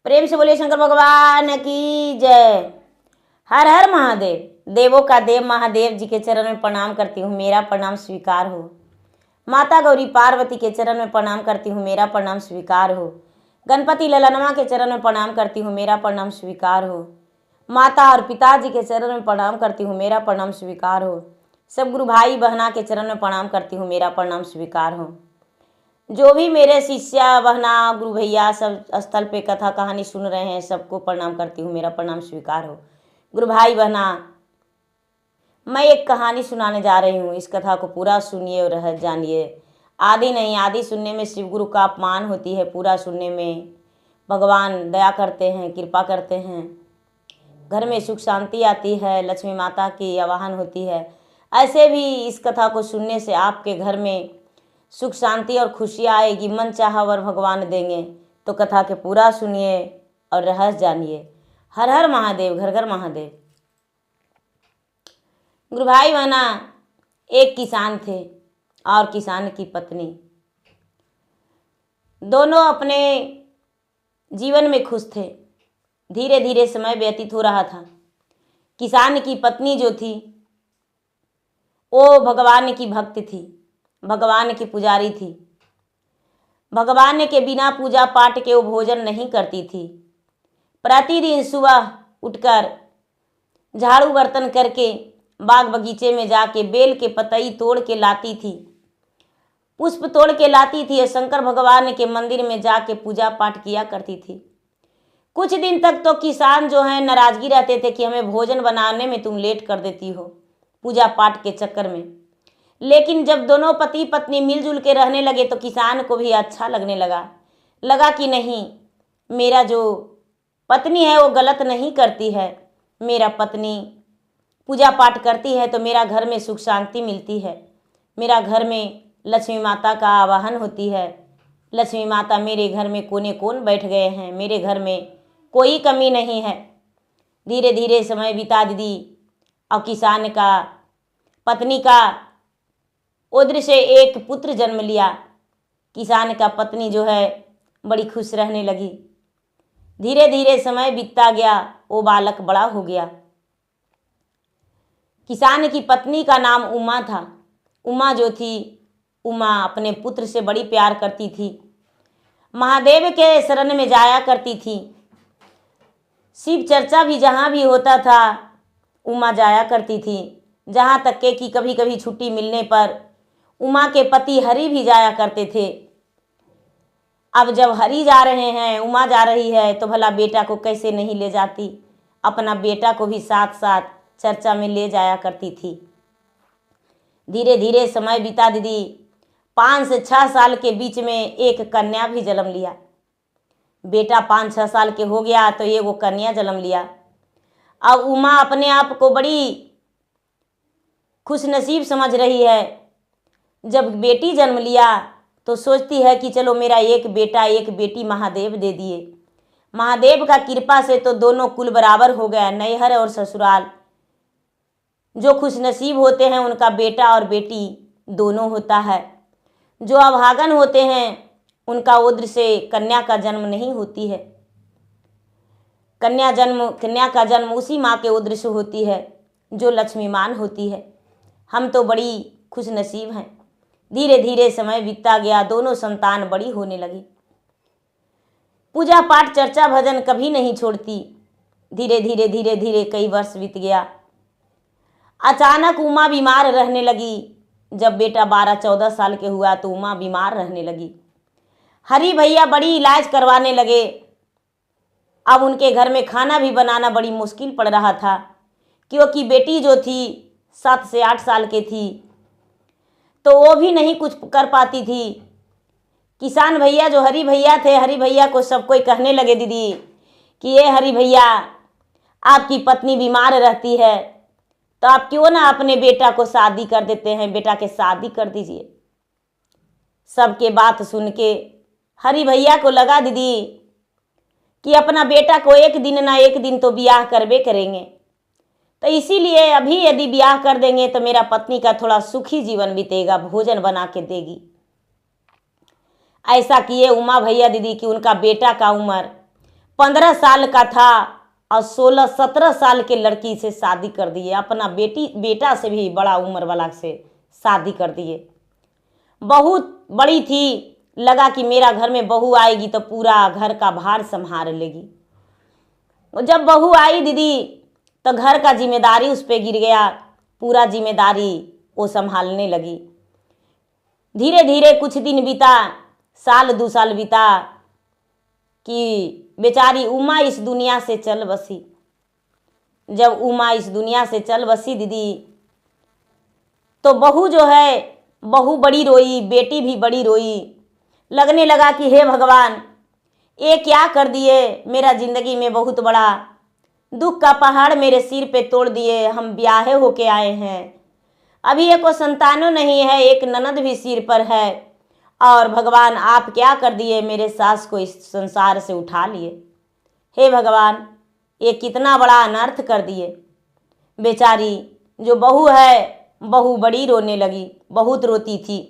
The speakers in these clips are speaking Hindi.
प्रेम से बोलिए शंकर भगवान की जय। हर हर महादेव। देवों का देव महादेव जी के चरण में प्रणाम करती हूँ, मेरा प्रणाम स्वीकार हो। माता गौरी पार्वती के चरण में प्रणाम करती हूँ, मेरा प्रणाम स्वीकार हो। गणपति ललनमा के चरण में प्रणाम करती हूँ, मेरा प्रणाम स्वीकार हो। माता और पिताजी के चरण में प्रणाम करती हूँ, मेरा प्रणाम स्वीकार हो। सब गुरु भाई बहना के चरण में प्रणाम करती हूँ, मेरा प्रणाम स्वीकार हो। जो भी मेरे शिष्या बहना गुरु भैया सब स्थल पे कथा कहानी सुन रहे हैं, सबको प्रणाम करती हूँ, मेरा प्रणाम स्वीकार हो। गुरु भाई बहना, मैं एक कहानी सुनाने जा रही हूँ, इस कथा को पूरा सुनिए और रह जानिए। आदि नहीं, आदि सुनने में शिव गुरु का अपमान होती है, पूरा सुनने में भगवान दया करते हैं, कृपा करते हैं। घर में सुख शांति आती है, लक्ष्मी माता की आवाहन होती है। ऐसे भी इस कथा को सुनने से आपके घर में सुख शांति और खुशियाँ आएगी, मन चाहा वर भगवान देंगे। तो कथा के पूरा सुनिए और रहस्य जानिए। हर हर महादेव, घर घर महादेव। गुरु भाई बहना, एक किसान थे और किसान की पत्नी, दोनों अपने जीवन में खुश थे। धीरे धीरे समय व्यतीत हो रहा था। किसान की पत्नी जो थी वो भगवान की भक्त थी, भगवान की पुजारी थी। भगवान के बिना पूजा पाठ के वो भोजन नहीं करती थी। प्रतिदिन सुबह उठकर झाड़ू बर्तन करके बाग बगीचे में जाके बेल के पतई तोड़ के लाती थी, पुष्प तोड़ के लाती थी और शंकर भगवान के मंदिर में जाके पूजा पाठ किया करती थी। कुछ दिन तक तो किसान जो है नाराजगी रहते थे कि हमें भोजन बनाने में तुम लेट कर देती हो पूजा पाठ के चक्कर में। लेकिन जब दोनों पति पत्नी मिलजुल के रहने लगे तो किसान को भी अच्छा लगने लगा कि नहीं, मेरा जो पत्नी है वो गलत नहीं करती है। मेरा पत्नी पूजा पाठ करती है तो मेरा घर में सुख शांति मिलती है, मेरा घर में लक्ष्मी माता का आवाहन होती है। लक्ष्मी माता मेरे घर में कोने कोन बैठ गए हैं, मेरे घर में कोई कमी नहीं है। धीरे धीरे समय बीता दीदी और किसान का पत्नी का उद्र से एक पुत्र जन्म लिया। किसान का पत्नी जो है बड़ी खुश रहने लगी। धीरे धीरे समय बीतता गया, वो बालक बड़ा हो गया। किसान की पत्नी का नाम उमा था। उमा जो थी, उमा अपने पुत्र से बड़ी प्यार करती थी, महादेव के शरण में जाया करती थी। शिव चर्चा भी जहाँ भी होता था उमा जाया करती थी। जहाँ तक के कि कभी कभी छुट्टी मिलने पर उमा के पति हरि भी जाया करते थे। अब जब हरि जा रहे हैं, उमा जा रही है, तो भला बेटा को कैसे नहीं ले जाती। अपना बेटा को भी साथ साथ चर्चा में ले जाया करती थी। धीरे धीरे समय बीता दीदी। 5 से 6 साल के बीच में एक कन्या भी जन्म लिया। बेटा 5-6 साल के हो गया तो ये वो कन्या जन्म लिया। अब उमा अपने आप को बड़ी खुशनसीब समझ रही है। जब बेटी जन्म लिया तो सोचती है कि चलो मेरा एक बेटा एक बेटी महादेव दे दिए। महादेव का कृपा से तो दोनों कुल बराबर हो गया, नैहर और ससुराल। जो खुशनसीब होते हैं उनका बेटा और बेटी दोनों होता है। जो अभागन होते हैं उनका उद्र से कन्या का जन्म नहीं होती है। कन्या का जन्म उसी माँ के उद्र से होती है जो लक्ष्मीमान होती है। हम तो बड़ी खुशनसीब हैं। धीरे धीरे समय बीतता गया, दोनों संतान बड़ी होने लगी। पूजा पाठ चर्चा भजन कभी नहीं छोड़ती। धीरे धीरे धीरे धीरे कई वर्ष बीत गया। अचानक उमा बीमार रहने लगी। जब बेटा 12-14 साल के हुआ तो उमा बीमार रहने लगी। हरि भैया बड़ी इलाज करवाने लगे। अब उनके घर में खाना भी बनाना बड़ी मुश्किल पड़ रहा था, क्योंकि बेटी जो थी 7 से 8 साल की थी, तो वो भी नहीं कुछ कर पाती थी। किसान भैया जो हरि भैया थे, हरि भैया को सब कोई कहने लगे दीदी कि ये हरि भैया, आपकी पत्नी बीमार रहती है तो आप क्यों ना अपने बेटा को शादी कर देते हैं, बेटा के शादी कर दीजिए। सबके बात सुन के हरि भैया को लगा दीदी कि अपना बेटा को एक दिन ना एक दिन तो ब्याह करबे करेंगे, तो इसीलिए अभी यदि ब्याह कर देंगे तो मेरा पत्नी का थोड़ा सुखी जीवन बीतेगा, भोजन बना के देगी। ऐसा किए उमा भैया दीदी कि उनका बेटा का उम्र 15 साल का था और 16-17 साल के लड़की से शादी कर दिए। अपना बेटा से भी बड़ा उम्र वाला से शादी कर दिए। बहुत बड़ी थी, लगा कि मेरा घर में बहू आएगी तो पूरा घर का भार संभाल लेगी। जब बहू आई दीदी तो घर का जिम्मेदारी उस पर गिर गया, पूरा जिम्मेदारी वो संभालने लगी। धीरे धीरे कुछ दिन बीता, साल 2 साल बीता कि बेचारी उमा इस दुनिया से चल बसी। जब उमा इस दुनिया से चल बसी दीदी, तो बहू जो है, बहू बड़ी रोई, बेटी भी बड़ी रोई। लगने लगा कि हे भगवान, ये क्या कर दिए, मेरा जिंदगी में बहुत बड़ा दुख का पहाड़ मेरे सिर पे तोड़ दिए। हम ब्याहे होके आए हैं, अभी एक संतानों नहीं है, एक ननद भी सिर पर है, और भगवान आप क्या कर दिए, मेरे सास को इस संसार से उठा लिए। हे भगवान, ये कितना बड़ा अनर्थ कर दिए। बेचारी जो बहू है, बहू बड़ी रोने लगी, बहुत रोती थी।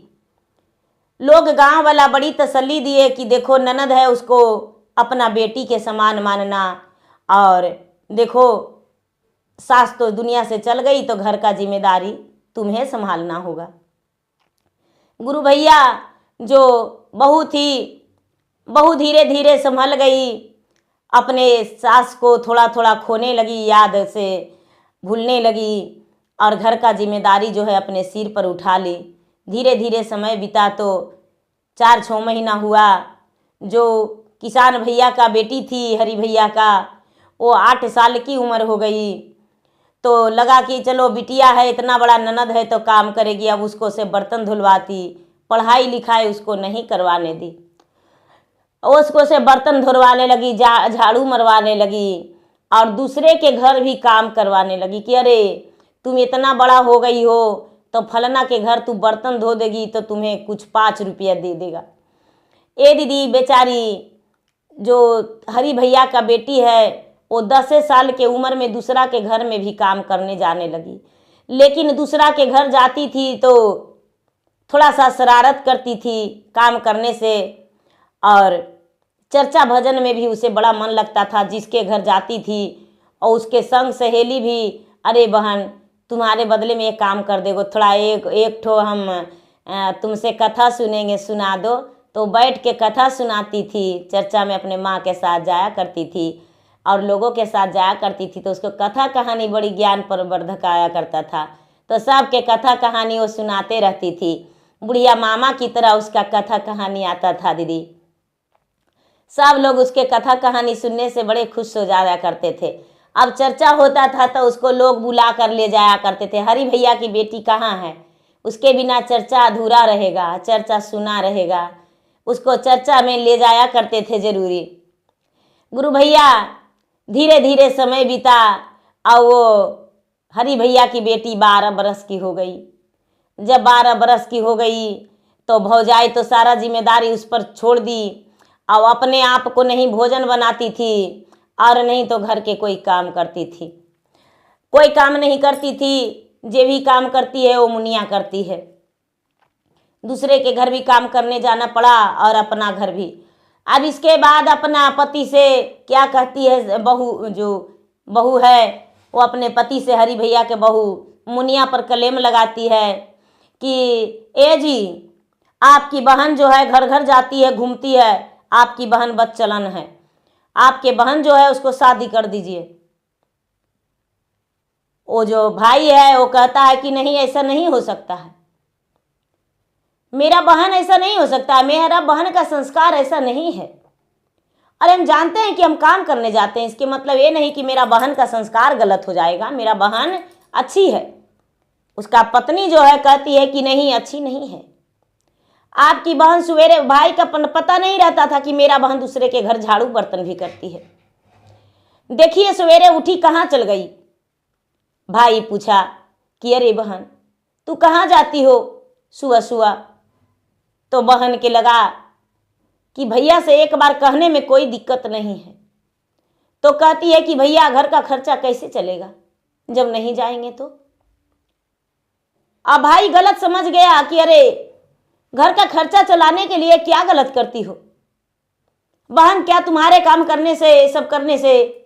लोग गांव वाला बड़ी तसल्ली दिए कि देखो ननद है, उसको अपना बेटी के समान मानना, और देखो सास तो दुनिया से चल गई तो घर का जिम्मेदारी तुम्हें संभालना होगा। गुरु भैया जो बहू थी, बहू धीरे धीरे संभल गई, अपने सास को थोड़ा थोड़ा खोने लगी, याद से भूलने लगी, और घर का जिम्मेदारी जो है अपने सिर पर उठा ली। धीरे धीरे समय बीता तो 4-6 महीना हुआ। जो किसान भैया का बेटी थी, हरी भैया का, वो 8 साल की उम्र हो गई। तो लगा कि चलो बिटिया है, इतना बड़ा ननद है तो काम करेगी। अब उसको से बर्तन धुलवाती, पढ़ाई लिखाई उसको नहीं करवाने दी, उसको से बर्तन धुलवाने लगी, झाड़ू मरवाने लगी, और दूसरे के घर भी काम करवाने लगी कि अरे तुम इतना बड़ा हो गई हो तो फलना के घर तू बर्तन धो देगी तो तुम्हें कुछ 5 रुपया दे देगा। ए दीदी बेचारी जो हरी भैया का बेटी है, वो 10 साल के उम्र में दूसरा के घर में भी काम करने जाने लगी। लेकिन दूसरा के घर जाती थी तो थोड़ा सा शरारत करती थी काम करने से, और चर्चा भजन में भी उसे बड़ा मन लगता था। जिसके घर जाती थी और उसके संग सहेली भी, अरे बहन तुम्हारे बदले में एक काम कर देगो, थोड़ा एक ठो हम तुमसे कथा सुनेंगे, सुना दो। तो बैठ के कथा सुनाती थी। चर्चा में अपने माँ के साथ जाया करती थी और लोगों के साथ जाया करती थी, तो उसको कथा कहानी बड़ी ज्ञान प्रवर्धक आया करता था। तो सबके कथा कहानी वो सुनाते रहती थी। बुढ़िया मामा की तरह उसका कथा कहानी आता था दीदी। सब लोग उसके कथा कहानी सुनने से बड़े खुश हो जाया करते थे। अब चर्चा होता था तो उसको लोग बुला कर ले जाया करते थे। हरी भैया की बेटी कहाँ है, उसके बिना चर्चा अधूरा रहेगा, चर्चा सुना रहेगा, उसको चर्चा में ले जाया करते थे जरूरी। गुरु भैया धीरे धीरे समय बीता और वो हरी भैया की बेटी 12 बरस की हो गई। जब 12 बरस की हो गई तो भौजाई तो सारा जिम्मेदारी उस पर छोड़ दी, और अपने आप को नहीं भोजन बनाती थी और नहीं तो घर के कोई काम करती थी। कोई काम नहीं करती थी, जे भी काम करती है वो मुनिया करती है। दूसरे के घर भी काम करने जाना पड़ा और अपना घर भी। अब इसके बाद अपना पति से क्या कहती है, बहू जो बहू है वो अपने पति से, हरी भैया के बहू मुनिया पर कलेम लगाती है कि ए जी आपकी बहन जो है घर घर जाती है, घूमती है, आपकी बहन बदचलन है, आपके बहन जो है उसको शादी कर दीजिए। वो जो भाई है वो कहता है कि नहीं ऐसा नहीं हो सकता है, मेरा बहन ऐसा नहीं हो सकता, मेरा बहन का संस्कार ऐसा नहीं है। अरे हम जानते हैं कि हम काम करने जाते हैं, इसके मतलब ये नहीं कि मेरा बहन का संस्कार गलत हो जाएगा। मेरा बहन अच्छी है। उसका पत्नी जो है कहती है कि नहीं अच्छी नहीं है। आपकी बहन सवेरे, भाई का पता नहीं रहता था कि मेरा बहन दूसरे के घर झाड़ू बर्तन भी करती है। देखिए सवेरे उठी कहाँ चल गई। भाई पूछा कि अरे बहन तू कहाँ जाती हो सुबह सुबह। तो बहन के लगा कि भैया से एक बार कहने में कोई दिक्कत नहीं है। तो कहती है कि भैया घर का खर्चा कैसे चलेगा जब नहीं जाएंगे तो। अब भाई गलत समझ गया कि अरे घर का खर्चा चलाने के लिए क्या गलत करती हो, बहन क्या तुम्हारे काम करने से, सब करने से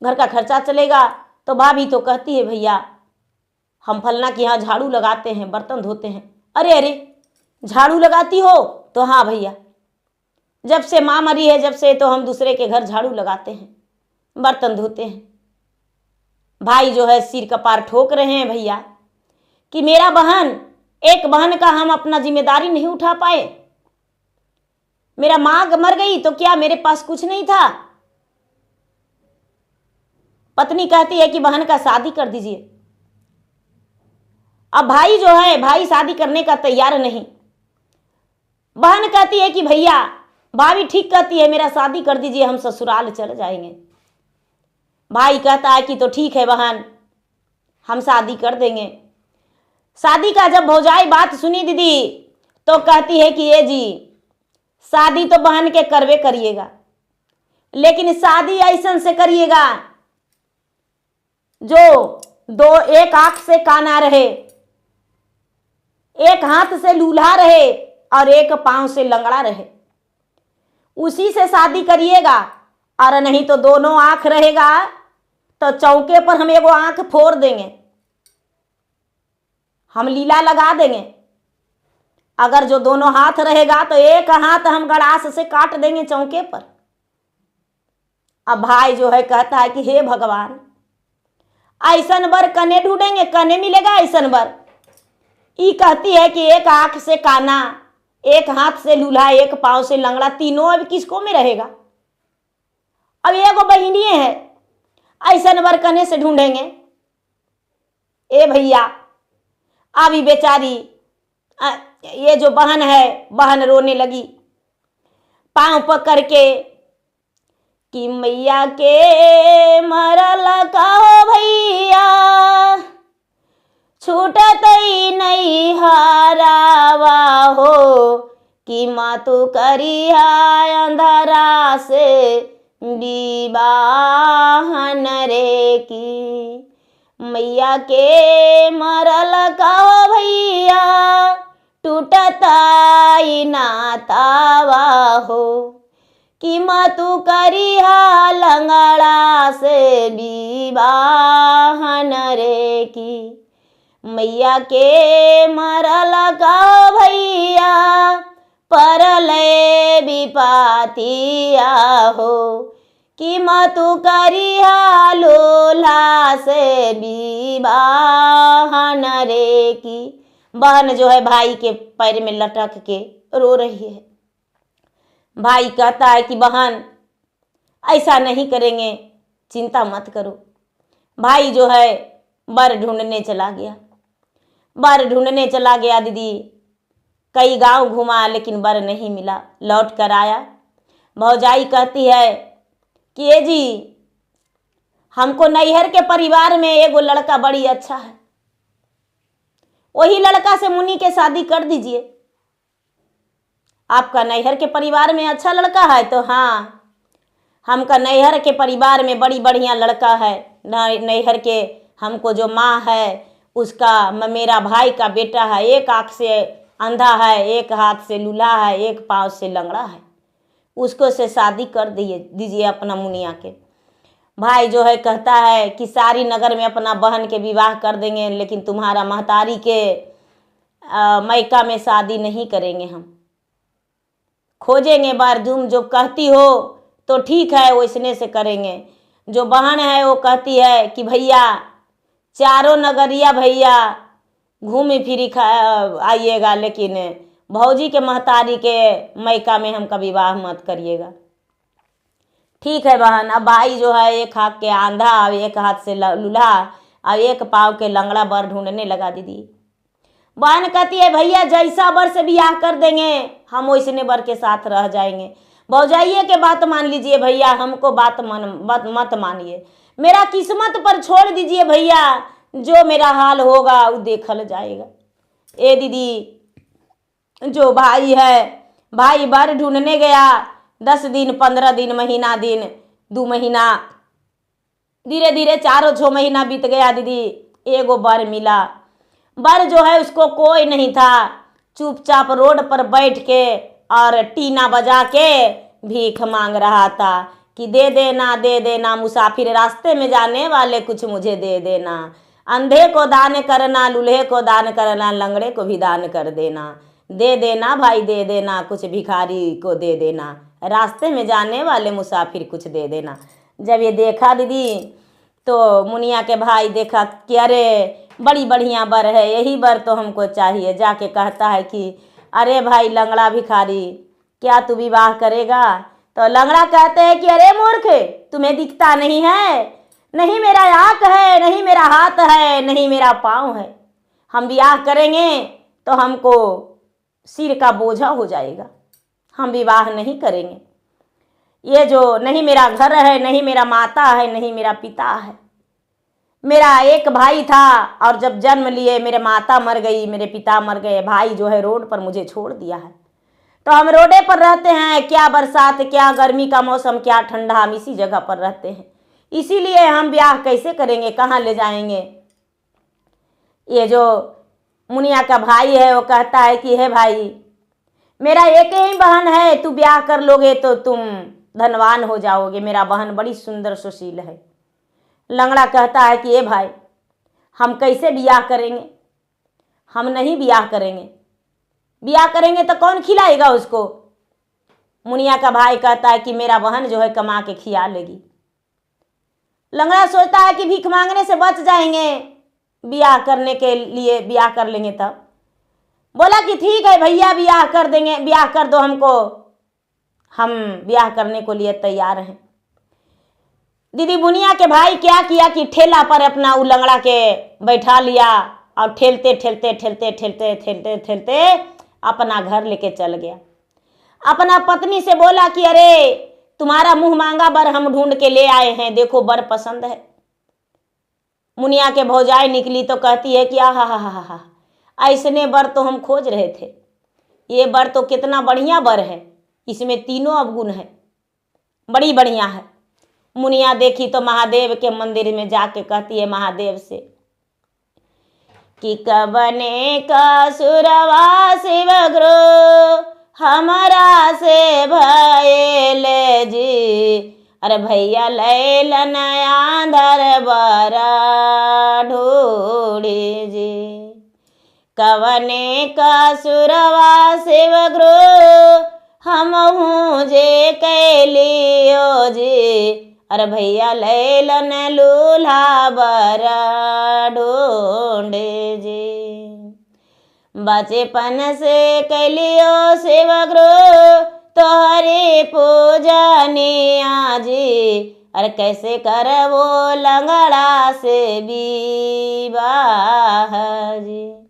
घर का खर्चा चलेगा? तो भाभी तो कहती है भैया हम फलना के यहाँ झाड़ू लगाते हैं, बर्तन धोते हैं। अरे अरे झाड़ू लगाती हो? तो हाँ भैया, जब से माँ मरी है जब से तो हम दूसरे के घर झाड़ू लगाते हैं, बर्तन धोते हैं। भाई जो है सिर कपार ठोक रहे हैं भैया कि मेरा बहन, एक बहन का हम अपना जिम्मेदारी नहीं उठा पाए। मेरा माँ मर गई तो क्या मेरे पास कुछ नहीं था? पत्नी कहती है कि बहन का शादी कर दीजिए। अब भाई जो है, भाई शादी करने का तैयार नहीं। बहन कहती है कि भैया, भाभी ठीक कहती है मेरा शादी कर दीजिए, हम ससुराल चले जाएंगे। भाई कहता है कि तो ठीक है बहन, हम शादी कर देंगे। शादी का जब भौजाई बात सुनी दीदी तो कहती है कि ये जी शादी तो बहन के करवे करिएगा, लेकिन शादी ऐसा से करिएगा जो एक आंख से काना रहे, एक हाथ से लूल्हा रहे और एक पांव से लंगड़ा रहे, उसी से शादी करिएगा। और नहीं तो दोनों आंख रहेगा तो चौके पर हम एगो आंख फोड़ देंगे, हम लीला लगा देंगे। अगर जो दोनों हाथ रहेगा तो एक हाथ हम गड़ास से काट देंगे चौके पर। अब भाई जो है कहता है कि हे भगवान, ऐसन बर कने ढूंढेंगे, कने मिलेगा ऐसन बर? ई कहती है कि एक आंख से काना, एक हाथ से लूल्हा, एक पांव से लंगड़ा, तीनों अब किसको में रहेगा? अब एगो बहिनी है, ऐसन बर कने से ढूंढेंगे? ए भैया, अभी बेचारी ये जो बहन है, बहन रोने लगी पांव पकड़ के कि मैया के मरल का हो भैया, छूटत ही नहीं हरावा हो, कि माँ तू करिया अंधरा से विवाहन रे की। मैया के मरल का हो भैया, टूटता ही नातावा हो, कि माँ तू करिया लंगड़ा से विवाहन रे की। मैया के मरल का भैया, परले विपातिया हो, कि माँ तू करिया लोला से विवाहन रे की। बहन जो है भाई के पैर में लटक के रो रही है। भाई कहता है कि बहन ऐसा नहीं करेंगे, चिंता मत करो। भाई जो है बर ढूंढने चला गया। बर ढूंढने चला गया दीदी, कई गांव घुमा लेकिन बर नहीं मिला। लौट कर आया, भौजाई कहती है कि ये जी हमको नैहर के परिवार में एगो लड़का बड़ी अच्छा है, वही लड़का से मुन्नी के शादी कर दीजिए। आपका नैहर के परिवार में अच्छा लड़का है? तो हाँ, हमका नैहर के परिवार में बड़ी बढ़िया लड़का है। नैहर के हमको जो माँ है उसका, मेरा भाई का बेटा है, एक आँख से अंधा है, एक हाथ से लूल्हा है, एक पाँव से लंगड़ा है, उसको से शादी कर दीजिए अपना मुनिया के। भाई जो है कहता है कि सारी नगर में अपना बहन के विवाह कर देंगे, लेकिन तुम्हारा महतारी के मैका में शादी नहीं करेंगे। हम खोजेंगे बार, तुम जो कहती हो तो ठीक है, वैसने से करेंगे। जो बहन है वो कहती है कि भैया चारों नगरिया भैया घूम फिर आइएगा, लेकिन भौजी के महतारी के मैका में हमका विवाह मत करिएगा। ठीक है बहन। अब भाई जो है एक हाथ के आंधा और एक हाथ से लूल्हा और एक पाँव के लंगड़ा बर ढूंढने लगा दीदी। बहन कहती है भैया जैसा बर से बियाह कर देंगे हम वैसने बर के साथ रह जाएंगे। भौजाइये के बात मान लीजिए भैया, हमको बात मत मानिए, मेरा किस्मत पर छोड़ दीजिए भैया, जो मेरा हाल होगा वो देखल जाएगा। ए दीदी, जो भाई है, भाई बर ढूंढने गया, 10 दिन 15 दिन महीना दिन 2 महीना, धीरे धीरे 4-6 महीना बीत गया दीदी। एगो बर मिला। बर जो है उसको कोई नहीं था, चुपचाप रोड पर बैठ के और टीना बजा के भीख मांग रहा था कि दे देना मुसाफिर रास्ते में जाने वाले कुछ मुझे दे देना। अंधे को दान करना, लूल्हे को दान करना, लंगड़े को भी दान कर देना। दे देना भाई दे देना, कुछ भिखारी को दे देना, रास्ते में जाने वाले मुसाफिर कुछ दे देना। जब ये देखा दीदी तो मुनिया के भाई देखा कि अरे बड़ी बढ़िया बर है, यही बर तो हमको चाहिए। जाके कहता है कि अरे भाई लंगड़ा भिखारी, क्या तू विवाह करेगा? तो लंगड़ा कहते हैं कि अरे मूर्ख, तुम्हें दिखता नहीं है? नहीं मेरा आँख है, नहीं मेरा हाथ है, नहीं मेरा पाँव है। हम विवाह करेंगे तो हमको सिर का बोझा हो जाएगा, हम विवाह नहीं करेंगे। ये जो नहीं मेरा घर है, नहीं मेरा माता है, नहीं मेरा पिता है। मेरा एक भाई था और जब जन्म लिए मेरे माता मर गई, मेरे पिता मर गए, भाई जो है रोड पर मुझे छोड़ दिया है। तो हम रोडे पर रहते हैं, क्या बरसात, क्या गर्मी का मौसम, क्या ठंडा, हम इसी जगह पर रहते हैं। इसीलिए हम ब्याह कैसे करेंगे, कहाँ ले जाएंगे? ये जो मुनिया का भाई है वो कहता है कि हे भाई, मेरा एक ही बहन है, तू ब्याह कर लोगे तो तुम धनवान हो जाओगे, मेरा बहन बड़ी सुंदर सुशील है। लंगड़ा कहता है कि ए भाई, हम कैसे ब्याह करेंगे? हम नहीं ब्याह करेंगे। ब्याह करेंगे तो कौन खिलाएगा उसको? मुनिया का भाई कहता है कि मेरा बहन जो है कमा के खिला लेगी। लंगड़ा सोचता है कि भीख मांगने से बच जाएंगे, ब्याह करने के लिए ब्याह कर लेंगे। तब बोला कि ठीक है भैया, ब्याह कर देंगे, ब्याह कर दो हमको, हम ब्याह करने को लिए तैयार हैं। दीदी मुनिया के भाई क्या किया कि ठेला पर अपना उ लंगड़ा के बैठा लिया और ठेलते ठेलते ठेलते ठेलते ठेलते ठेलते अपना घर लेके चल गया। अपना पत्नी से बोला कि अरे तुम्हारा मुंह मांगा बर हम ढूंढ के ले आए हैं, देखो बर पसंद है। मुनिया के भौजाई निकली तो कहती है कि आहा, ऐसने बर तो हम खोज रहे थे। ये बर तो कितना बढ़िया बर है, इसमें तीनों अवगुण है, बड़ी बढ़िया है। मुनिया देखी तो महादेव के मंदिर में जाके कहती है महादेव से कि कबने का सुरवा शिव गुरु हमारा से भयल जी, अरे भैया लैलन आंधर बरा ढूढ़ी जी। कवने का सुरवा शिव गुरु हम हूँ जे कैलियो जी, अरे भैया लैलन लूल्हा बरा ढूंढे जी। बचपन से कैलियो शिव गुरु तोहरी पूजनिया जी, अरे कैसे कर वो लंगड़ा से विवाह जी।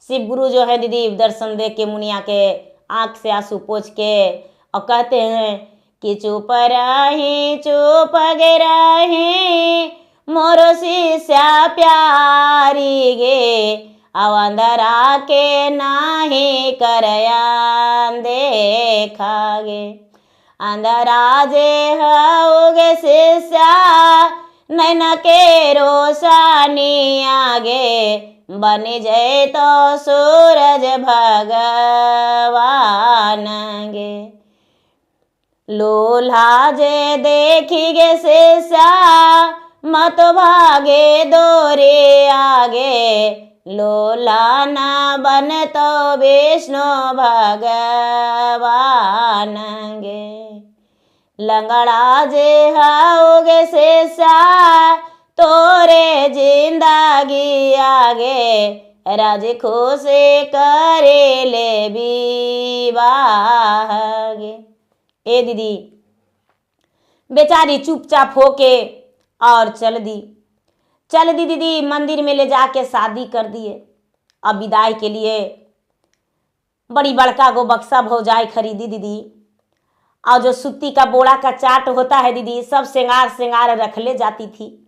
शिव गुरु जो है दीदी दर्शन दे के मुनिया के आँख से आंसू पोंछ के और कहते हैं कि चुप गे रही मोरो शिष्या प्यारी गे, अवंदरा के नाही करयान देखा गे। अंधरा जे होगे शिष्या नैन के रोशनी आगे, बनी जय तो सूरज भगवान गे। लोल्हा जे देखी गे शिष्या मत भागे दोरे आगे, लोला न बन तो विष्णु भगवान गे। लंगड़ा जे होगे शिष्या तोरे जिंदगी आगे, राज खुशी करे ले विवाह गे। ए दीदी बेचारी चुपचाप होके और चल दी दीदी, मंदिर में ले जाके शादी कर दिए। अब विदाई के लिए बड़ी बड़का गो बक्सा भौजाई खरीदी दीदी, और जो सूती का बोड़ा का चाट होता है दीदी, सब श्रृंगार रख ले जाती थी।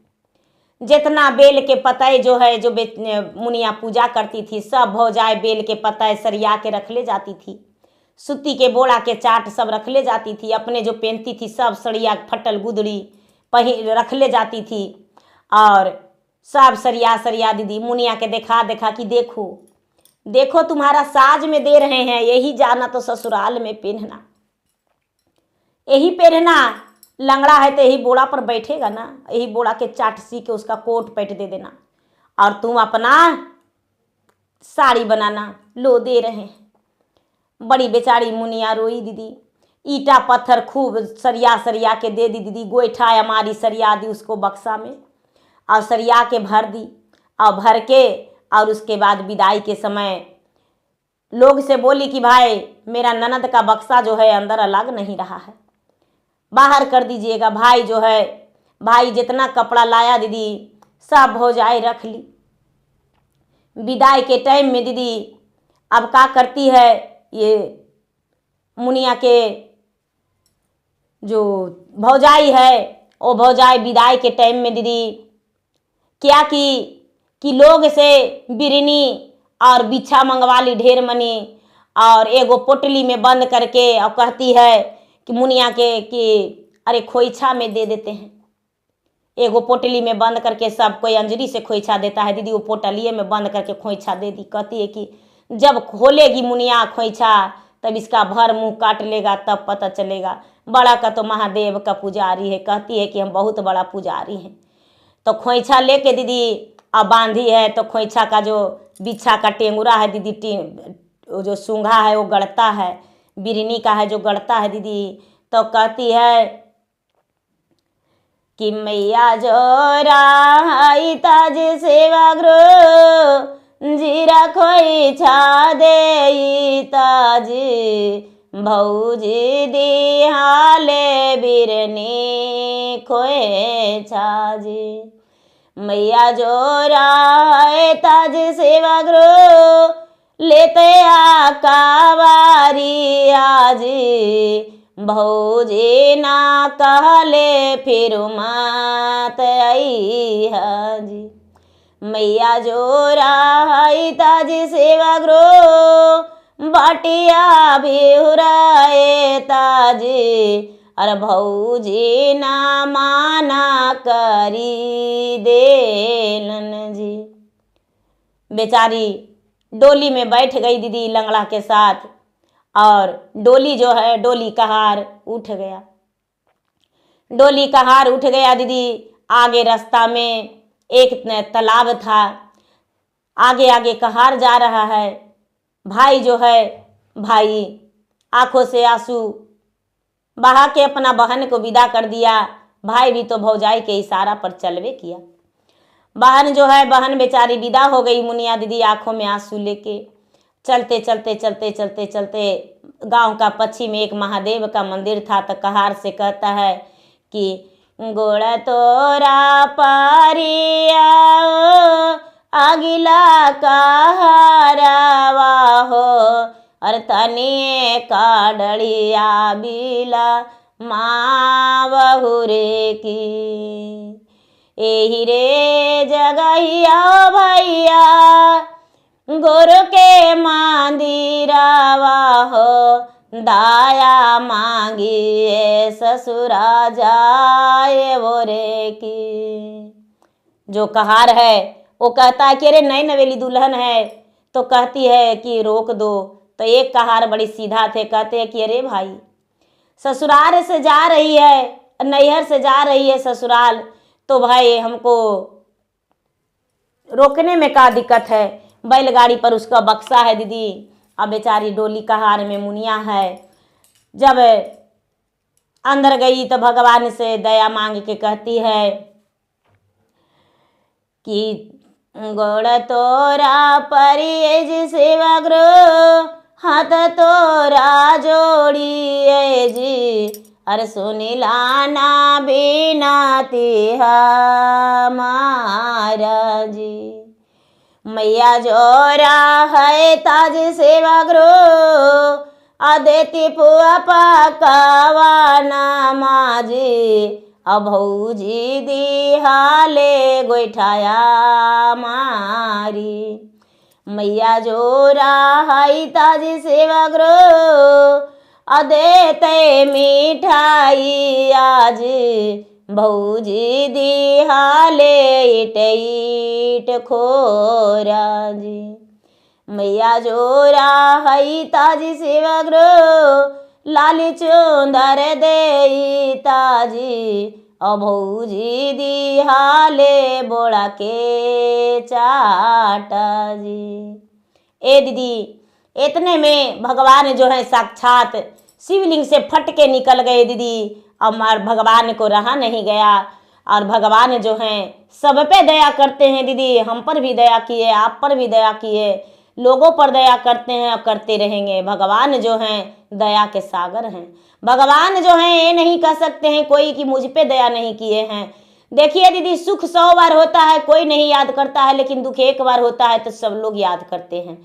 जितना बेल के पतई जो है जो मुनिया पूजा करती थी, सब भौजाई बेल के पतई सरिया के रख ले जाती थी। सूती के बोड़ा के चाट सब रख ले जाती थी। अपने जो पहनती थी सब सड़िया फटल गुदड़ी रख ले जाती थी, और सब सरिया दीदी मुनिया के देखा कि देखो तुम्हारा साज में दे रहे हैं, यही जाना तो ससुराल में पहनना। यही पहनना, लंगड़ा है तो यही बोड़ा पर बैठेगा ना, यही बोड़ा के चाट सी के उसका कोट पैंट दे देना, और तुम अपना साड़ी बनाना। लो दे रहे हैं। बड़ी बेचारी मुनिया रोई दीदी। ईटा पत्थर खूब सरिया सरिया के दे दी दीदी, गोईठा हमारी सरिया दी उसको बक्सा में, और सरिया के भर दी, और भर के और उसके बाद विदाई के समय लोग से बोली कि भाई मेरा ननद का बक्सा जो है अंदर अलग नहीं रहा है, बाहर कर दीजिएगा। भाई जो है, भाई जितना कपड़ा लाया दीदी सब भौजाई रख ली। विदाई के टाइम में दीदी अब क्या करती है, ये मुनिया के जो भौजाई है, वो भौजाई विदाई के टाइम में दीदी क्या की कि लोग से बिरनी और बिछा मंगवा ली ढेर मनी, और एगो पोटली में बंद करके और कहती है कि मुनिया के कि अरे खोइछा में दे देते हैं। एगो पोटली में बंद करके, सब कोई अंजली से खोइछा देता है दीदी, वो पोटलिए में बंद करके खोइछा दे दी। कहती है कि जब खोलेगी मुनिया खोइछा तब इसका भर मुंह काट लेगा, तब पता चलेगा। बड़ा का तो महादेव का पुजारी है, कहती है कि हम बहुत बड़ा पुजारी हैं। तो खोइछा लेके दीदी अब बांधी है, तो खोइछा का जो बिछा का टेंगुरा है दीदी, जो सूंघा है वो गड़ता है, बिरनी का है जो गड़ता है दीदी। तो कहती है कि मैया जो राई ताज सेवा ग्रो जीरा खोइछा दे ताज भौजी दिहाले बिरनी खोइछा जी। मैया जो राय ताज सेवा ग्रो लेते आकावारी आज भौजी ना कहले फिर मत आई हाजी। मैया जो राय ताज सेवा ग्रो बाटिया बिहुराए ताज अरे भौजी ना माना करी देलन जी। बेचारी डोली में बैठ गई दीदी लंगड़ा के साथ, और डोली जो है डोली का हार उठ गया। डोली का हार उठ गया दीदी। आगे रास्ता में एक तालाब था, आगे आगे कहार जा रहा है। भाई जो है, भाई आंखों से आंसू बहा के अपना बहन को विदा कर दिया। भाई भी तो भौजाई के इशारा पर चलवे किया। बहन जो है, बहन बेचारी विदा हो गई। मुनिया दीदी आंखों में आंसू लेके चलते चलते चलते चलते चलते गांव का पश्चिम में एक महादेव का मंदिर था। तो कहार से कहता है कि गोड़ तोरा पारिया अगिला कहारवा हो और तनिए का डलिया बिला माँ बहुरे की। एही रे जगहिया भैया गुरु के मंदिरवा हो दाया मांगी ससुरा जाए बोरे की। जो कहार है वो कहता है कि अरे नई नवेली दुल्हन है, तो कहती है कि रोक दो। तो एक कहार बड़ी सीधा थे, कहते हैं कि अरे भाई ससुराल से जा रही है, नैहर से जा रही है ससुराल, तो भाई हमको रोकने में क्या दिक्कत है। बैलगाड़ी पर उसका बक्सा है दीदी। अब बेचारी डोली कहार में मुनिया है। जब अंदर गई तो भगवान से दया मांग के कहती है कि गोड़ तोरा परिएज सेवा ग्रो हाथ तोरा जोड़िए जी अरे सुनिला ना बिनती हमारा जी। मैया जोरा है ताज सेवा ग्रो अदेती पुआ पकावाना माजी अब भौजी दिहाले गोइठाया मारी। मैया जोरा है ताज सेवा ग्रो अदेते मिठाई आज भौजी दिहाले इट इट खोरा जी। मैया जोरा है ताज सेवा ग्रो लाली चुंदर देई ताजी, भौजी दिहाले बोड़ा के चाटा जी। ए दीदी, इतने में भगवान जो है साक्षात शिवलिंग से फट के निकल गए दीदी। अब भगवान को रहा नहीं गया, और भगवान जो हैं सब पे दया करते हैं दीदी। हम पर भी दया किए, आप पर भी दया किए, लोगों पर दया करते हैं और करते रहेंगे। भगवान जो हैं दया के सागर हैं। भगवान जो हैं ये नहीं कह सकते हैं कोई कि मुझ पे दया नहीं किए हैं। देखिए दीदी, सुख 100 बार होता है कोई नहीं याद करता है, लेकिन दुख एक बार होता है तो सब लोग याद करते हैं।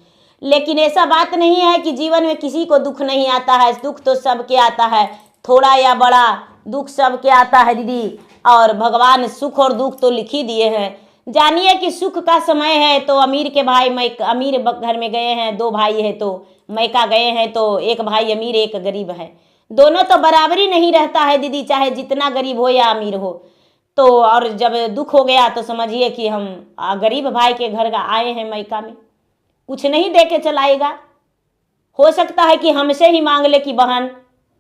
लेकिन ऐसा बात नहीं है कि जीवन में किसी को दुख नहीं आता है। दुख तो सबके आता है, थोड़ा या बड़ा दुख सबके आता है दीदी। और भगवान सुख और दुख तो लिख ही दिए हैं। जानिए कि सुख का समय है तो अमीर के भाई अमीर घर में गए हैं, 2 भाई है तो मैका गए हैं तो एक भाई अमीर एक गरीब है। दोनों तो बराबरी नहीं रहता है दीदी, चाहे जितना गरीब हो या अमीर हो। तो और जब दुख हो गया तो समझिए कि हम गरीब भाई के घर का आए हैं मैका में, कुछ नहीं दे के चलाएगा। हो सकता है कि हमसे ही मांग ले कि बहन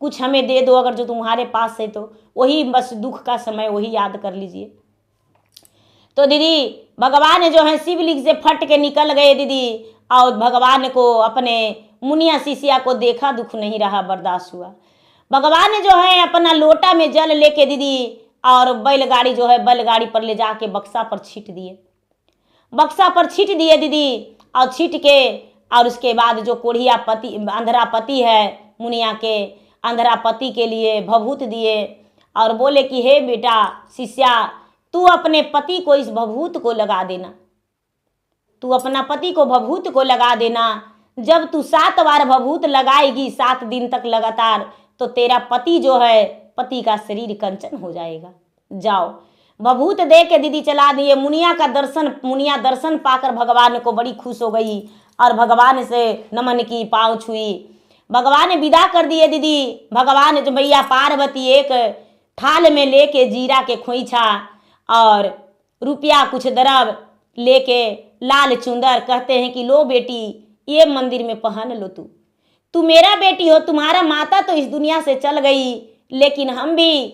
कुछ हमें दे दो, अगर जो तुम्हारे पास है तो। वही बस दुख का समय वही याद कर लीजिए। तो दीदी भगवान जो है शिवलिंग से फट के निकल गए दीदी, और भगवान को अपने मुनिया शिष्या को देखा, दुख नहीं रहा, बर्दाश्त हुआ। भगवान जो है अपना लोटा में जल लेके दीदी, और बैलगाड़ी जो है बैलगाड़ी पर ले जाके बक्सा पर छीट दिए। बक्सा पर छीट दिए दीदी, और छीट के और उसके बाद जो कोढ़िया पति अंधरा पति है मुनिया के, अंधरा पति के लिए भभूत दिए और बोले कि हे बेटा शिष्या, तू अपने पति को इस भभूत को लगा देना, तू अपना पति को भभूत को लगा देना। जब तू 7 बार भभूत लगाएगी 7 दिन तक लगातार, तो तेरा पति जो है पति का शरीर कंचन हो जाएगा। जाओ, भभूत दे के दीदी चला दिए। मुनिया दर्शन पाकर भगवान को बड़ी खुश हो गई और भगवान से नमन की, पाँव छुई। भगवान ने विदा कर दिए दीदी। भगवान जो मैया पार्वती एक थाल में लेके जीरा के खोइछा और रुपया कुछ दरब लेके लाल चुंदर कहते हैं कि लो बेटी ये मंदिर में पहन लो, तू मेरा बेटी हो, तुम्हारा माता तो इस दुनिया से चल गई, लेकिन हम भी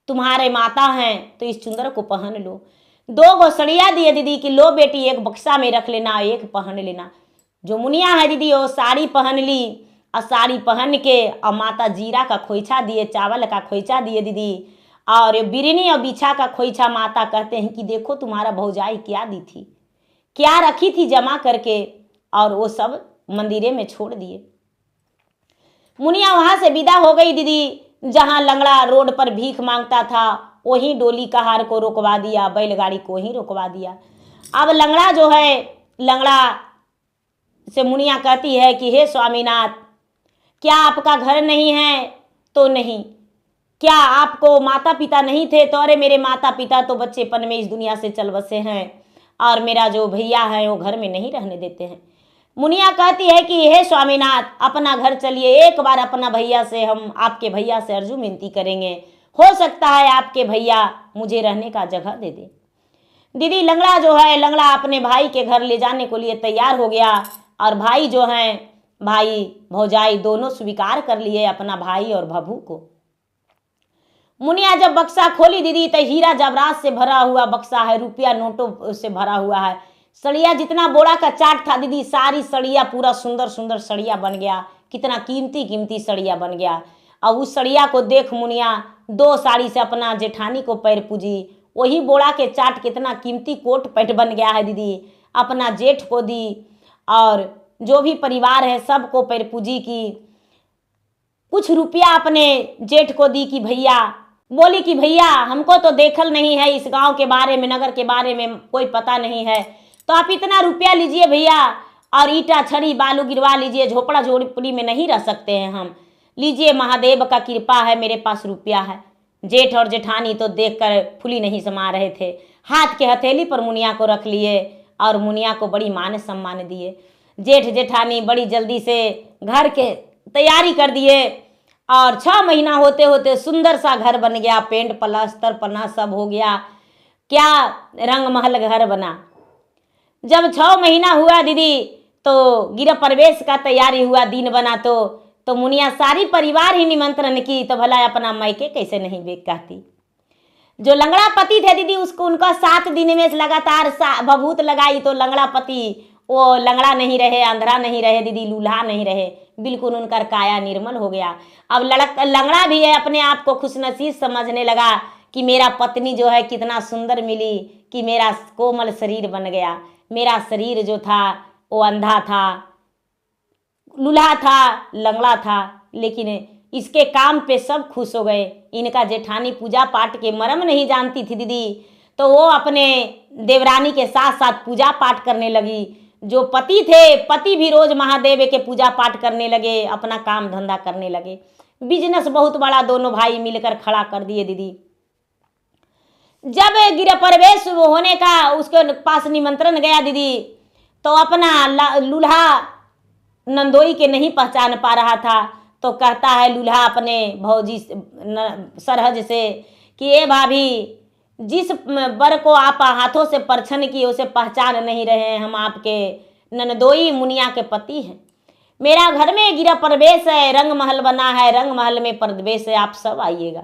तुम्हारे माता हैं, तो इस चुंदर को पहन लो। 2 गो सड़िया दिए दीदी कि लो बेटी एक बक्सा में रख लेना, एक पहन लेना। जो मुनिया है दीदी वो साड़ी पहन ली, और साड़ी पहन के और माता जीरा का खोइछा दिए, चावल का खोइछा दिए दीदी, और बिरनी और बिछा का खोइछा। माता कहते हैं कि देखो तुम्हारा भौजाई क्या दी थी, क्या रखी थी जमा करके, और वो सब मंदिरे में छोड़ दिए। मुनिया वहां से विदा हो गई दीदी। जहां लंगड़ा रोड पर भीख मांगता था वहीं डोली कहार को रोकवा दिया, बैलगाड़ी को ही रोकवा दिया। अब लंगड़ा जो है, लंगड़ा से मुनिया कहती है कि हे स्वामीनाथ, क्या आपका घर नहीं है? तो नहीं। क्या आपको माता पिता नहीं थे? तो अरे मेरे माता पिता तो बच्चेपन में इस दुनिया से चल बसे हैं, और मेरा जो भैया है वो घर में नहीं रहने देते हैं। मुनिया कहती है कि हे स्वामीनाथ, अपना घर चलिए, एक बार अपना भैया से, हम आपके भैया से अर्जू विनती करेंगे, हो सकता है आपके भैया मुझे रहने का जगह दे दे। दीदी लंगड़ा जो है, लंगड़ा अपने भाई के घर ले जाने को लिए तैयार हो गया, और भाई जो हैं, भाई भौजाई दोनों स्वीकार कर लिए अपना भाई और भभू को। मुनिया जब बक्सा खोली दीदी, तो हीरा जवरात से भरा हुआ बक्सा है, रुपया नोटों से भरा हुआ है। सड़िया जितना बोरा का चाट था दीदी, सारी सड़िया पूरा सुंदर सुंदर सड़िया बन गया, कितना कीमती कीमती सड़िया बन गया। और उस सड़िया को देख मुनिया 2 साड़ी से अपना जेठानी को पैर पूजी। वही बोरा के चाट कितना कीमती कोट पैंट बन गया है दीदी, अपना जेठ को दी, और जो भी परिवार है सबको पैर पूजी की। कुछ रुपया अपने जेठ को दी कि भैया, बोली कि भैया हमको तो देखल नहीं है, इस गांव के बारे में, नगर के बारे में कोई पता नहीं है, तो आप इतना रुपया लीजिए भैया, और ईटा छड़ी बालू गिरवा लीजिए, झोपड़ा झोपड़ी में नहीं रह सकते हैं हम, लीजिए महादेव का कृपा है, मेरे पास रुपया है। जेठ और जेठानी तो देखकर फुली नहीं समा रहे थे, हाथ के हथेली पर मुनिया को रख लिए और मुनिया को बड़ी मान सम्मान दिए। जेठ जेठानी बड़ी जल्दी से घर के तैयारी कर दिए, और 6 महीना होते होते सुंदर सा घर बन गया, पेंट प्लास्टर पन्ना सब हो गया, क्या रंग महल घर बना। जब 6 महीना हुआ दीदी, तो गृह प्रवेश का तैयारी हुआ, दिन बना, तो तो मुनिया सारी परिवार ही निमंत्रण की, तो भला अपना मायके कैसे नहीं बेग कहती। जो लंगड़ा पति थे दीदी, उसको उनका 7 दिन में लगातार भभूत लगाई, तो लंगड़ा पति वो लंगड़ा नहीं रहे, अंधरा नहीं रहे दीदी, लूल्हा नहीं रहे, बिल्कुल उनका काया निर्मल हो गया। अब लंगड़ा भी है अपने आप को खुशनसीब समझने लगा कि मेरा पत्नी जो है कितना सुंदर मिली, कि मेरा कोमल शरीर बन गया। मेरा शरीर जो था वो अंधा था, लूल्हा था, लंगड़ा था, लेकिन इसके काम पे सब खुश हो गए। इनका जेठानी पूजा पाठ के मर्म नहीं जानती थी दीदी, तो वो अपने देवरानी के साथ साथ पूजा पाठ करने लगी। जो पति थे, पति भी रोज महादेव के पूजा पाठ करने लगे, अपना काम धंधा करने लगे। बिजनेस बहुत बड़ा दोनों भाई मिलकर खड़ा कर दिए दीदी। जब गृह प्रवेश होने का उसके पास निमंत्रण गया दीदी, तो अपना लूल्हा नंदोई के नहीं पहचान पा रहा था, तो कहता है लूल्हा अपने भौजी सरहज से कि ए भाभी, जिस बर को आप हाथों से परछन किए उसे पहचान नहीं रहे हैं, हम आपके नंदोई मुनिया के पति हैं। मेरा घर में गृह प्रवेश है, रंग महल बना है, रंग महल में प्रवेश है, आप सब आइएगा।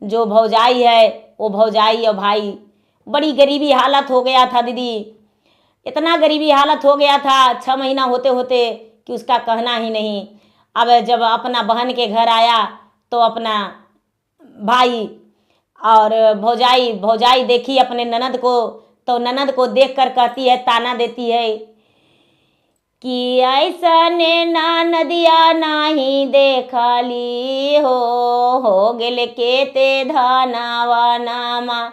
जो भौजाई है वो भौजाई और भाई, बड़ी गरीबी हालत हो गया था दीदी, इतना गरीबी हालत हो गया था 6 महीना होते होते कि उसका कहना ही नहीं। अब जब अपना बहन के घर आया तो अपना भाई और भौजाई देखी अपने ननद को, तो ननद को देखकर कहती है, ताना देती है कि ऐसा ने नदिया नहीं देखली हो गेल के ते धनावा नामा,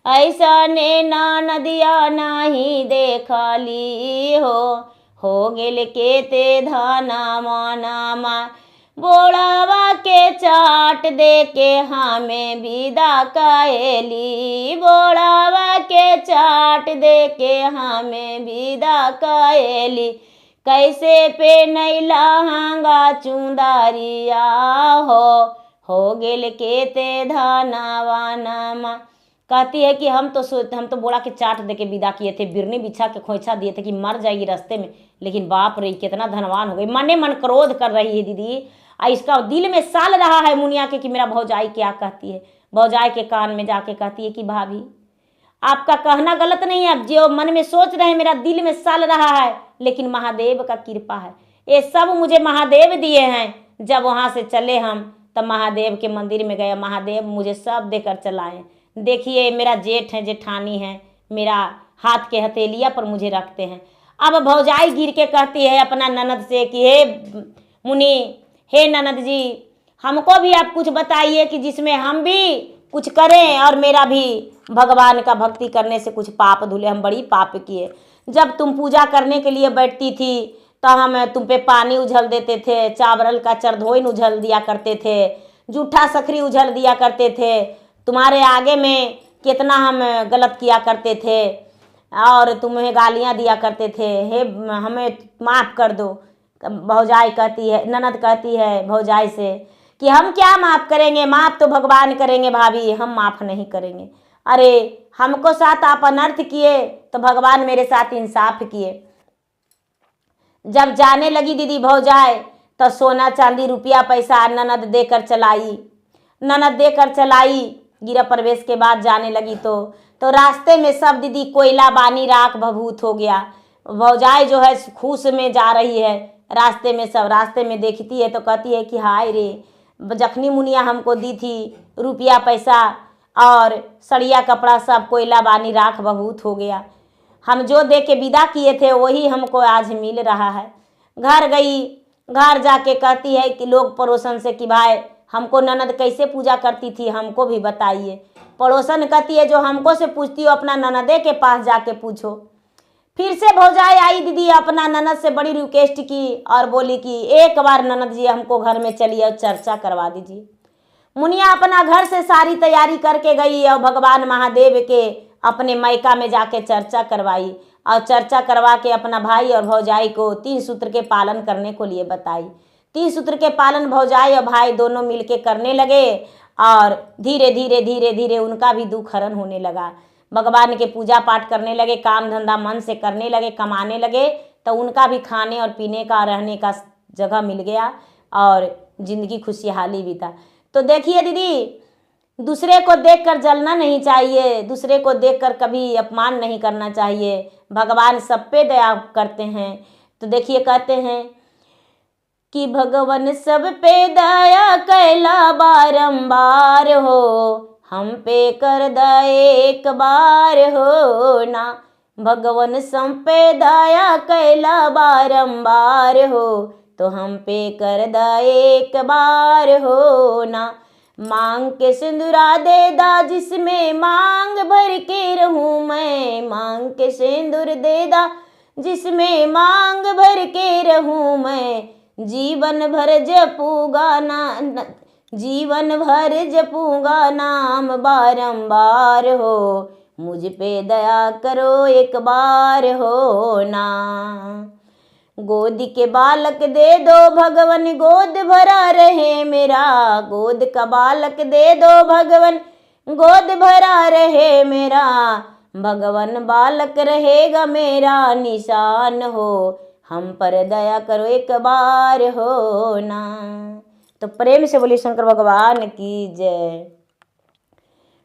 ऐसा ने नदिया नहीं देखली हो गेल के ते धनावा नामा, बोड़ावा के चाट दे के हमें विदा कहेली, बोड़ावा के चाट दे के हमें विदा कहेली, कैसे पे नहीं लहंगा चुंदरिया हो गेल के ते धनावा नामा। कहती है कि हम तो बोड़ा के चाट दे के विदा किए थे, बिरनी बिछा के खोइछा दिए थे कि मर जाएगी रास्ते में, लेकिन बाप रे कितना धनवान हो गई। मने मन क्रोध कर रही है दीदी, इसका दिल में साल रहा है मुनिया के कि मेरा भौजाई क्या कहती है। भौजाई के कान में जाके कहती है कि भाभी, आपका कहना गलत नहीं है, जो मन में सोच रहे हैं मेरा दिल में साल रहा है, लेकिन महादेव का कृपा है, ये सब मुझे महादेव दिए हैं। जब वहाँ से चले हम तब महादेव के मंदिर में गए, महादेव मुझे सब देकर चलाए। देखिए मेरा जेठ है, जेठानी है, मेरा हाथ के हथेलिया पर मुझे रखते हैं। अब भौजाई गिर के कहती है अपना ननद से कि हे मुनि, हे ननद जी, हमको भी आप कुछ बताइए कि जिसमें हम भी कुछ करें और मेरा भी भगवान का भक्ति करने से कुछ पाप धुले। हम बड़ी पाप किए। जब तुम पूजा करने के लिए बैठती थी तो हम तुम पे पानी उझल देते थे, चावल का चरधोइन उझल दिया करते थे, जूठा सखरी उझल दिया करते थे, तुम्हारे आगे में कितना हम गलत किया करते थे और तुम्हें गालियां दिया करते थे, हे हमें माफ़ कर दो। भौजाई कहती है, ननद कहती है भौजाई से कि हम क्या माफ़ करेंगे, माफ़ तो भगवान करेंगे भाभी, हम माफ़ नहीं करेंगे। अरे हमको साथ आप अनर्थ किए तो भगवान मेरे साथ इंसाफ किए। जब जाने लगी दीदी भौजाई तो सोना चांदी रुपया पैसा ननद देकर चलाई, ननद देकर चलाई। गृह प्रवेश के बाद जाने लगी तो रास्ते में सब दीदी कोयला बानी राख भभूत हो गया। भौजाई जो है खुश में जा रही है, रास्ते में सब रास्ते में देखती है तो कहती है कि हाय रे, जखनी मुनिया हमको दी थी रुपया पैसा और सड़िया कपड़ा सब कोयला बानी राख भभूत हो गया। हम जो दे के विदा किए थे वही हमको आज मिल रहा है। घर गई, घर जाके कहती है कि लोग पड़ोसन से कि भाई हमको ननद कैसे पूजा करती थी हमको भी बताइए। पड़ोसन कहती है जो हमको से पूछती हो अपना ननदे के पास जाके पूछो। फिर से भौजाई आई दीदी, अपना ननद से बड़ी रिक्वेस्ट की और बोली कि एक बार ननद जी हमको घर में चलिए और चर्चा करवा दीजिए। मुनिया अपना घर से सारी तैयारी करके गई और भगवान महादेव के अपने मायका में जाके चर्चा करवाई और चर्चा करवा के अपना भाई और भौजाई को 3 सूत्र के पालन करने को लिए बताई। 3 सूत्र के पालन भौजाई और भाई दोनों मिलके करने लगे और धीरे धीरे धीरे धीरे उनका भी दुख हरण होने लगा। भगवान के पूजा पाठ करने लगे, काम धंधा मन से करने लगे, कमाने लगे, तो उनका भी खाने और पीने का रहने का जगह मिल गया। और ज़िंदगी खुशहाली बीता। तो देखिए दीदी, दूसरे को देखकर जलना नहीं चाहिए, दूसरे को देखकर कभी अपमान नहीं करना चाहिए। भगवान सब पे दया करते हैं। तो देखिए कहते हैं कि भगवान सब पे दया कैला बारंबार हो, हम पे कर दया एक बार हो ना। भगवान सब पे दया कैला बारंबार हो, तो हम पे कर दया एक बार हो ना। मांग के सिंदूरा दे दा जिसमें मांग भर के रहूं मैं, मांग के सिंदूर दे दा जिसमें मांग भर के रहूं मैं। जीवन भर जपूंगा ना, जीवन भर जपूंगा नाम बारंबार हो, मुझ पे दया करो एक बार हो ना। गोद के बालक दे दो भगवन गोद भरा रहे मेरा, गोद का बालक दे दो भगवन गोद भरा रहे मेरा। भगवन बालक रहेगा मेरा निशान हो, हम पर दया करो एक बार हो ना। तो प्रेम से बोलिए शंकर भगवान की जय।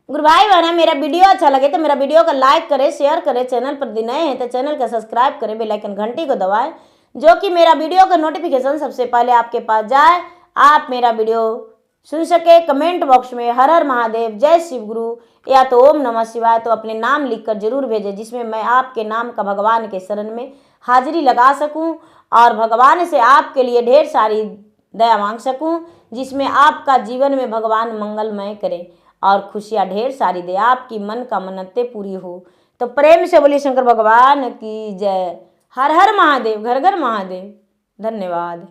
गुरु भाई बहन, मेरा वीडियो अच्छा लगे तो मेरा वीडियो को लाइक करें, शेयर करें। चैनल पर नए हैं तो चैनल को सब्सक्राइब करें, बेल आइकन घंटी को दबाएं, जो कि मेरा वीडियो का नोटिफिकेशन सबसे पहले आपके पास जाए, आप मेरा वीडियो सुन सके। कमेंट बॉक्स में हर हर महादेव, जय शिव गुरु या तो ओम नमः शिवाय तो अपने नाम लिखकर जरूर भेजें, जिसमें मैं आपके नाम का भगवान के शरण में हाजिरी लगा सकूं और भगवान से आपके लिए ढेर सारी दया मांग सकूं, जिसमें आपका जीवन में भगवान मंगलमय करे और खुशियां ढेर सारी दे, आपकी मन का मन्नतें पूरी हो। तो प्रेम से बोलिए शंकर भगवान की जय। हर हर महादेव, घर घर महादेव। धन्यवाद।